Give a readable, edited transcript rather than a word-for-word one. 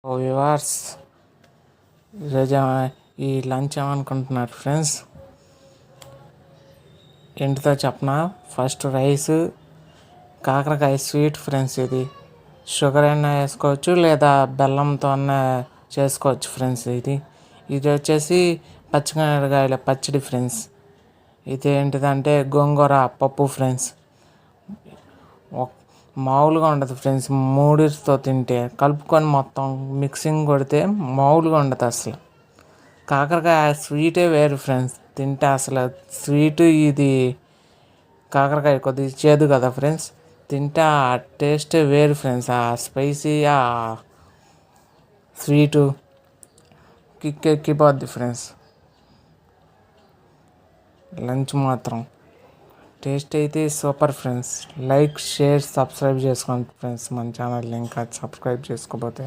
ఓ viewers, ఈరోజు ఈ lunch ఏమనుకుంటున్నారు ఫ్రెండ్స్? ఏంటితో చెప్పనా? ఫస్ట్ రైస్, కాకరకాయ స్వీట్ ఫ్రెండ్స్. ఇది షుగర్ అయినా వేసుకోవచ్చు లేదా బెల్లంతో చేసుకోవచ్చు ఫ్రెండ్స్. ఇది వచ్చేసి పచ్చిమిరపకాయల పచ్చడి ఫ్రెండ్స్. ఇది ఏంటిదంటే గోంగూర పప్పు ఫ్రెండ్స్. మామూలుగా ఉండదు ఫ్రెండ్స్. మూడితో తింటే కలుపుకొని మొత్తం మిక్సింగ్ కొడితే మామూలుగా ఉండదు అసలు. కాకరకాయ స్వీటే వేరు ఫ్రెండ్స్. తింటే అసలు స్వీటు ఇది కాకరకాయ కొద్దిగా చేదు కదా ఫ్రెండ్స్. తింటే ఆ టేస్టే వేరు ఫ్రెండ్స్. ఆ స్పైసీ, ఆ స్వీటు ఎక్కిపోద్ది ఫ్రెండ్స్. లంచ్ మాత్రం టేస్ట్ అయితే super friends. Like, share, subscribe చేసుకోండి ఫ్రెండ్స్. మన ఛానల్ ఇంకా సబ్స్క్రైబ్ చేసుకోకపోతే